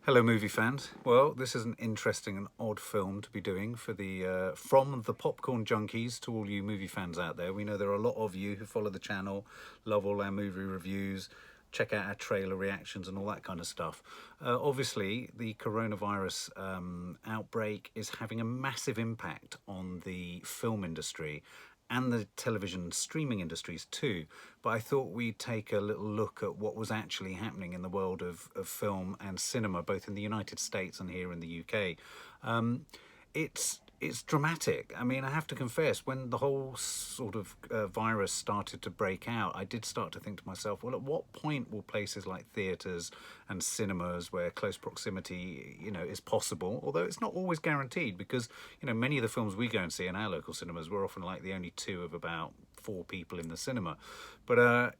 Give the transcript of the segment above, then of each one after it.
Hello, movie fans. Well, this is an interesting and odd film to be doing for the from the popcorn junkies to all you movie fans out there. We know there are a lot of you who follow the channel, love all our movie reviews, check out our trailer reactions and all that kind of stuff. Obviously, the coronavirus outbreak is having a massive impact on the film industry and the television streaming industries too. But I thought we'd take a little look at what was actually happening in the world of film and cinema, both in the United States and here in the UK. It's dramatic. I mean, I have to confess, when the whole sort of virus started to break out, I did start to think to myself, well, at what point will places like theatres and cinemas, where close proximity, is possible, although it's not always guaranteed, because, many of the films we go and see in our local cinemas, we're often like the only two of about four people in the cinema. But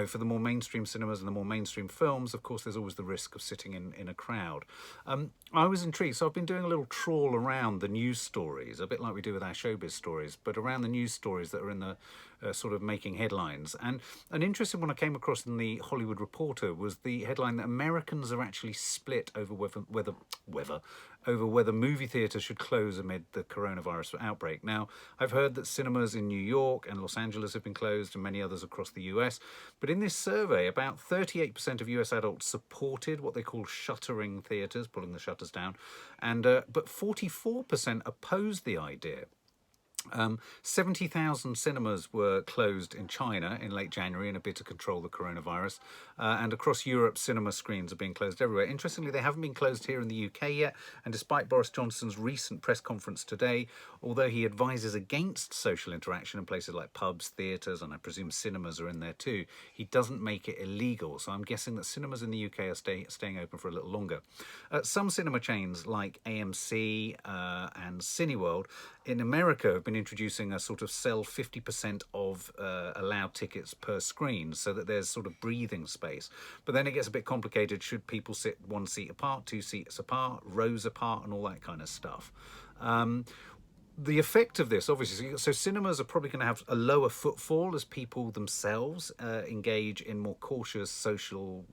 for the more mainstream cinemas and the more mainstream films, of course, there's always the risk of sitting in a crowd. I was intrigued, so I've been doing a little trawl around the news stories, a bit like we do with our showbiz stories, but around the news stories that are in the sort of making headlines. And an interesting one I came across in the Hollywood Reporter was the headline that Americans are actually split over whether movie theatres should close amid the coronavirus outbreak. Now, I've heard that cinemas in New York and Los Angeles have been closed, and many others across the US. But in this survey, about 38% of US adults supported what they call shuttering theatres, pulling the shutters down, and but 44% opposed the idea. 70,000 cinemas were closed in China in late January in a bid to control the coronavirus. And across Europe, cinema screens are being closed everywhere. Interestingly, they haven't been closed here in the UK yet. And despite Boris Johnson's recent press conference today, although he advises against social interaction in places like pubs, theatres, and I presume cinemas are in there too, he doesn't make it illegal. So I'm guessing that cinemas in the UK are staying open for a little longer. Some cinema chains like AMC and Cineworld in America have been introducing a sort of sell 50% of allowed tickets per screen, so that there's sort of breathing space. But then it gets a bit complicated. Should people sit one seat apart, two seats apart, rows apart, and all that kind of stuff? The effect of this, obviously, so cinemas are probably going to have a lower footfall as people themselves engage in more cautious social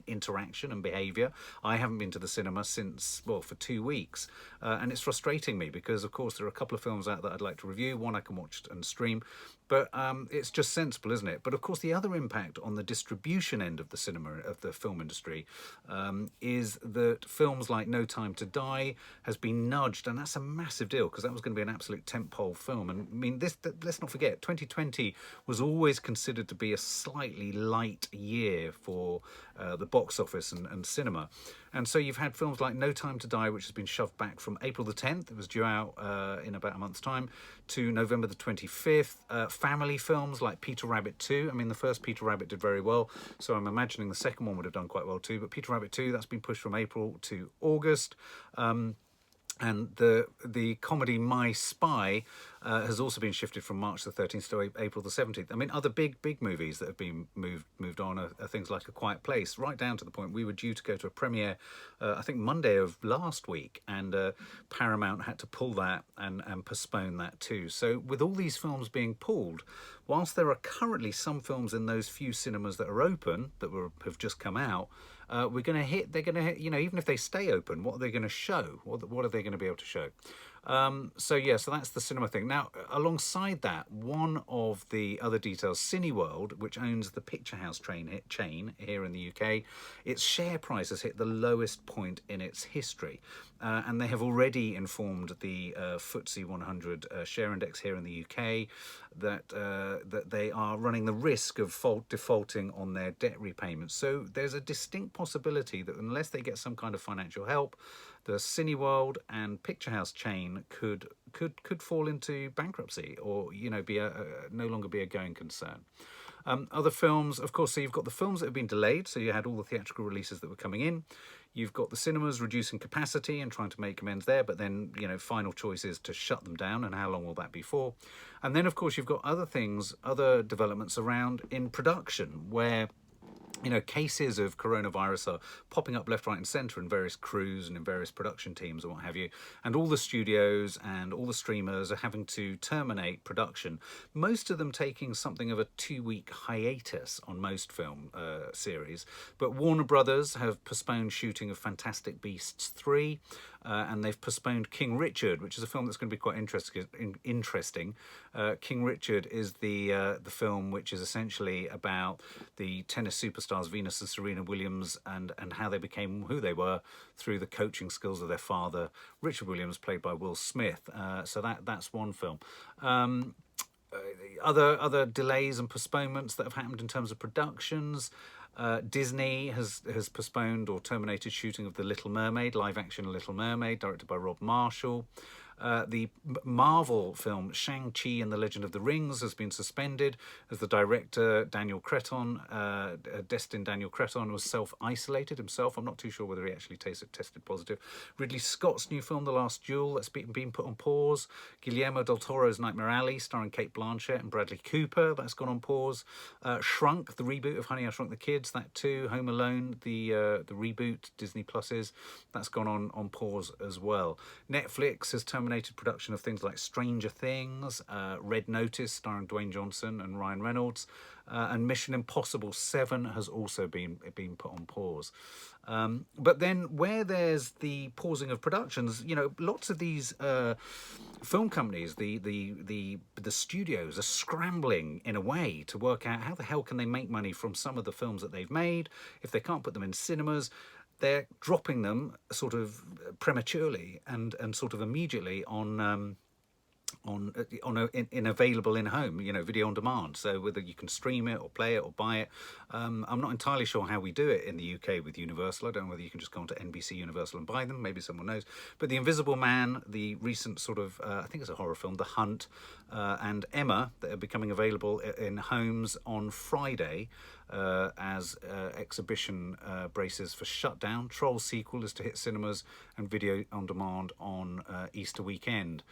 interaction and behaviour. I haven't been to the cinema since, well, for 2 weeks, and it's frustrating me because, of course, there are a couple of films out that I'd like to review. One I can watch and stream, but it's just sensible, isn't it? But of course, the other impact on the distribution end of the cinema, of the film industry, is that films like No Time to Die has been nudged, and that's a massive deal because that was going to be an absolute tentpole film. And I mean, let's not forget, 2020 was always considered to be a slightly light year for the box office and cinema. And so you've had films like No Time to Die, which has been shoved back from April the 10th, it was due out in about a month's time, to November the 25th. Family films like Peter Rabbit 2. I mean, the first Peter Rabbit did very well, so I'm imagining the second one would have done quite well too. But Peter Rabbit 2, that's been pushed from April to August. And the comedy My Spy has also been shifted from March the 13th to April the 17th. I mean, other big movies that have been moved on are things like A Quiet Place, right down to the point we were due to go to a premiere, I think Monday of last week, and Paramount had to pull that and postpone that too. So with all these films being pulled, whilst there are currently some films in those few cinemas that are open, that have just come out, they're going to hit, even if they stay open, what are they going to show? What are they going to be able to show? So that's the cinema thing. Now, alongside that, one of the other details, Cineworld, which owns the Picture House chain here in the UK, its share price has hit the lowest point in its history. And they have already informed the FTSE 100 share index here in the UK that they are running the risk of defaulting on their debt repayments. So there's a distinct possibility that unless they get some kind of financial help, the Cineworld and Picture House chain could fall into bankruptcy, or be no longer be a going concern. Other films, of course, so you've got the films that have been delayed, so you had all the theatrical releases that were coming in. You've got the cinemas reducing capacity and trying to make amends there, but then, final choice is to shut them down, and how long will that be for? And then, of course, you've got other things, other developments around in production, where cases of coronavirus are popping up left, right, and centre in various crews and in various production teams and what have you. And all the studios and all the streamers are having to terminate production, most of them taking something of a 2-week hiatus on most film series. But Warner Brothers have postponed shooting of Fantastic Beasts 3. And they've postponed King Richard, which is a film that's going to be quite interesting. King Richard is the film which is essentially about the tennis superstars Venus and Serena Williams and how they became who they were through the coaching skills of their father, Richard Williams, played by Will Smith. So that's one film. Other delays and postponements that have happened in terms of productions. Disney has postponed or terminated shooting of The Little Mermaid, live action Little Mermaid, directed by Rob Marshall. The Marvel film Shang-Chi and the Legend of the Rings has been suspended as the director Daniel Cretton, destined Daniel Cretton, was self-isolated himself. I'm not too sure whether he actually tested positive. Ridley Scott's new film The Last Duel, that's been put on pause. Guillermo del Toro's Nightmare Alley, starring Cate Blanchett and Bradley Cooper, that's gone on pause. Shrunk, the reboot of Honey, I Shrunk the Kids, that too. Home Alone, the reboot, Disney Plus's, that's gone on pause as well. Netflix has terminated production of things like Stranger Things, Red Notice starring Dwayne Johnson and Ryan Reynolds, and Mission Impossible 7 has also been put on pause. But then where there's the pausing of productions, lots of these film companies, the studios are scrambling in a way to work out how the hell can they make money from some of the films that they've made. If they can't put them in cinemas, they're dropping them sort of prematurely and sort of immediately on available in home, video on demand. So whether you can stream it or play it or buy it, I'm not entirely sure how we do it in the UK with Universal. I don't know whether you can just go onto NBC Universal and buy them. Maybe someone knows. But The Invisible Man, the recent sort of, I think it's a horror film, The Hunt, and Emma, that are becoming available in homes on Friday as exhibition braces for Shutdown. Trolls sequel is to hit cinemas and video on demand on Easter weekend.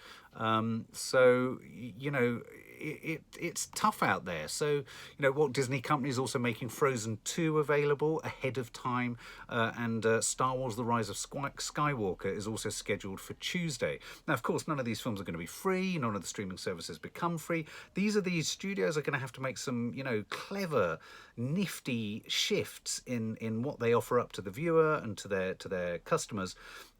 So it's tough out there. So Walt Disney Company is also making Frozen 2 available ahead of time, and Star Wars: The Rise of Skywalker is also scheduled for Tuesday. Now, of course, none of these films are going to be free. None of the streaming services become free. These studios are going to have to make some clever, nifty shifts in what they offer up to the viewer and to their customers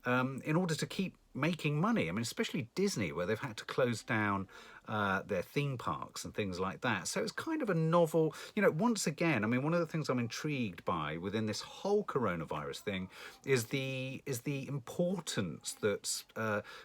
in order to keep making money. I mean, especially Disney, where they've had to close down their theme parks and things like that. So it's kind of a novel, once again, I mean, one of the things I'm intrigued by within this whole coronavirus thing is the importance that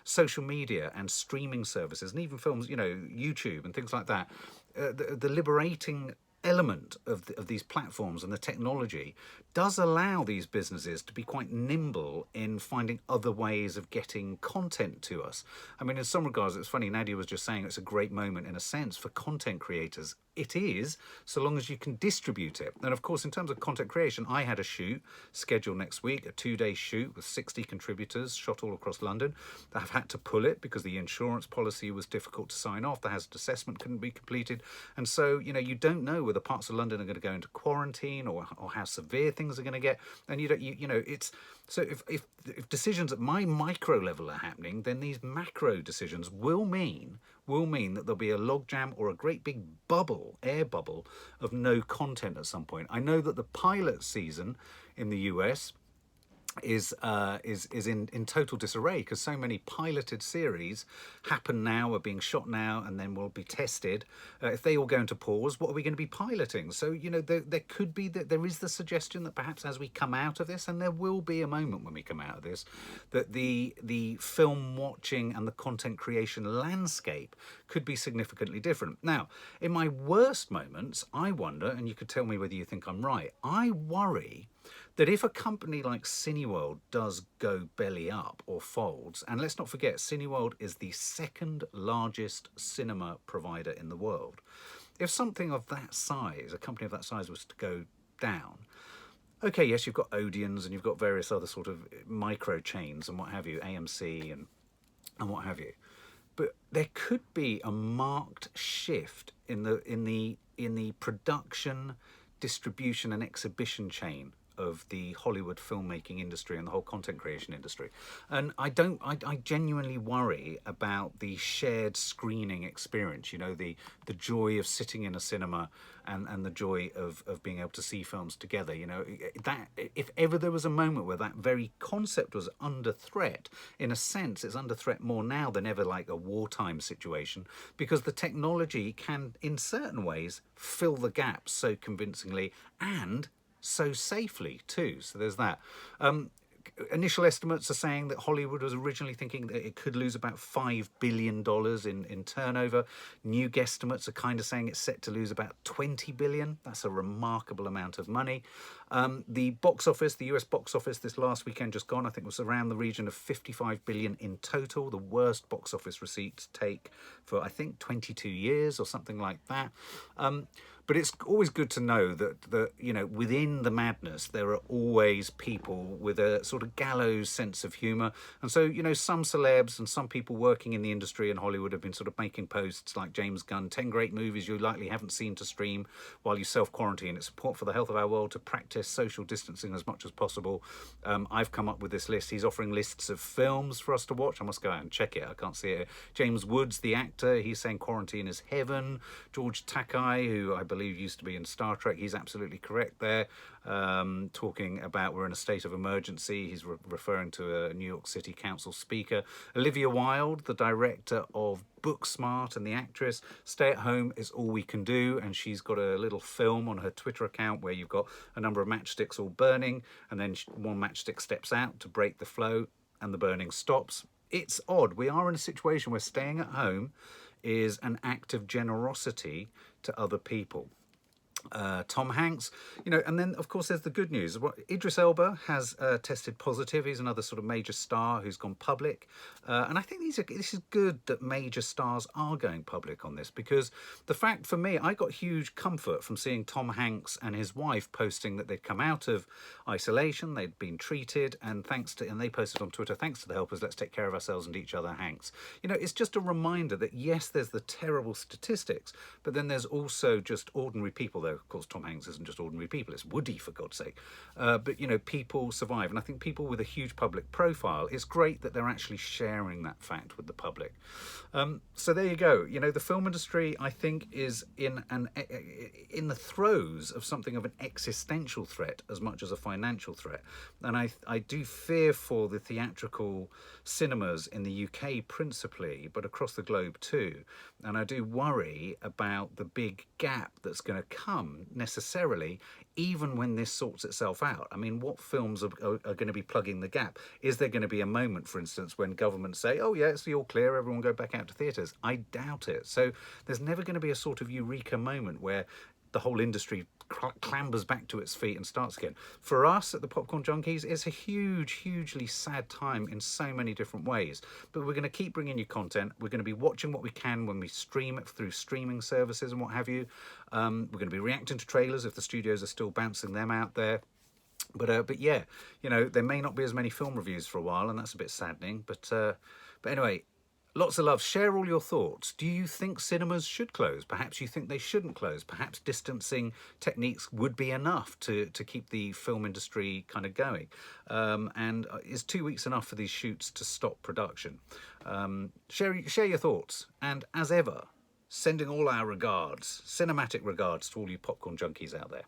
social media and streaming services and even films, YouTube and things like that, the liberating element of these platforms and the technology does allow these businesses to be quite nimble in finding other ways of getting content to us. I mean, in some regards, it's funny, Nadia was just saying it's a great moment in a sense for content creators. It is, so long as you can distribute it. And of course, in terms of content creation, I had a shoot scheduled next week, a 2-day shoot with 60 contributors shot all across London. I've had to pull it because the insurance policy was difficult to sign off. The hazard assessment couldn't be completed. And so, you don't know whether parts of London are going to go into quarantine or how severe things are going to get. And it's so if decisions at my micro level are happening, then these macro decisions will mean that there'll be a logjam or a great big air bubble of no content at some point. I know that the pilot season in the US is in total disarray because so many piloted series happen now, are being shot now, and then will be tested. If they all go into pause, what are we going to be piloting? So there could be there is the suggestion that perhaps as we come out of this, and there will be a moment when we come out of this, that the film watching and the content creation landscape could be significantly different. Now, in my worst moments, I wonder, and you could tell me whether you think I'm right, I worry that if a company like Cineworld does go belly up or folds, and let's not forget, Cineworld is the second largest cinema provider in the world. If something of that size, a company of that size, was to go down, okay, yes, you've got Odeons and you've got various other sort of micro chains and what have you, AMC and what have you. But there could be a marked shift in the production, distribution and exhibition chain of the Hollywood filmmaking industry and the whole content creation industry. And I genuinely worry about the shared screening experience, you know, the joy of sitting in a cinema and the joy of being able to see films together. You know, that if ever there was a moment where that very concept was under threat, in a sense it's under threat more now than ever, like a wartime situation, because the technology can in certain ways fill the gaps so convincingly and so safely too. So there's that. Initial estimates are saying that Hollywood was originally thinking that it could lose about $5 billion in turnover. New guesstimates are kind of saying it's set to lose about $20 billion. That's a remarkable amount of money. The box office, the US box office this last weekend just gone, I think was around the region of $55 billion in total. The worst box office receipts take for, I think, 22 years or something like that. But it's always good to know that you know, within the madness, there are always people with a sort of gallows sense of humour. And so, you know, some celebs and some people working in the industry in Hollywood have been sort of making posts like James Gunn, 10 great movies you likely haven't seen to stream while you self-quarantine. It's support for the health of our world to practice social distancing as much as possible. I've come up with this list. He's offering lists of films for us to watch. I must go out and check it. I can't see it. James Woods, the actor, he's saying quarantine is heaven. George Takei, who I believe used to be in Star Trek, he's absolutely correct there, talking about we're in a state of emergency. He's referring to a New York City Council speaker. Olivia Wilde, the director of Booksmart and the actress, stay at home is all we can do, and she's got a little film on her Twitter account where you've got a number of matchsticks all burning, and then one matchstick steps out to break the flow and the burning stops. It's odd. We are in a situation where staying at home is an act of generosity to other people. Tom Hanks, you know, and then of course there's the good news. Idris Elba has tested positive. He's another sort of major star who's gone public, and I think this is good that major stars are going public on this, because the fact for me, I got huge comfort from seeing Tom Hanks and his wife posting that they'd come out of isolation, they'd been treated, and they posted on Twitter, thanks to the helpers, let's take care of ourselves and each other, Hanks. You know, it's just a reminder that yes, there's the terrible statistics, but then there's also just ordinary people, though of course Tom Hanks isn't just ordinary people, it's Woody, for God's sake. But you know, people survive, and I think people with a huge public profile, it's great that they're actually sharing that fact with the public. So there you go. You know, the film industry, I think, is in the throes of something of an existential threat as much as a financial threat, and I do fear for the theatrical cinemas in the UK principally, but across the globe too. And I do worry about the big gap that's going to come necessarily, even when this sorts itself out. I mean, what films are going to be plugging the gap? Is there going to be a moment, for instance, when governments say, oh yeah, it's all clear, everyone go back out to theatres? I doubt it. So there's never going to be a sort of eureka moment where the whole industry clambers back to its feet and starts again. For us at the Popcorn Junkies, it's a hugely sad time in so many different ways. But we're going to keep bringing you content. We're going to be watching what we can when we stream it through streaming services and what have you. We're going to be reacting to trailers if the studios are still bouncing them out there. But yeah, you know, there may not be as many film reviews for a while, and that's a bit saddening. But anyway, lots of love. Share all your thoughts. Do you think cinemas should close? Perhaps you think they shouldn't close. Perhaps distancing techniques would be enough to keep the film industry kind of going. And is 2 weeks enough for these shoots to stop production? Share your thoughts. And as ever, sending all our regards, cinematic regards, to all you popcorn junkies out there.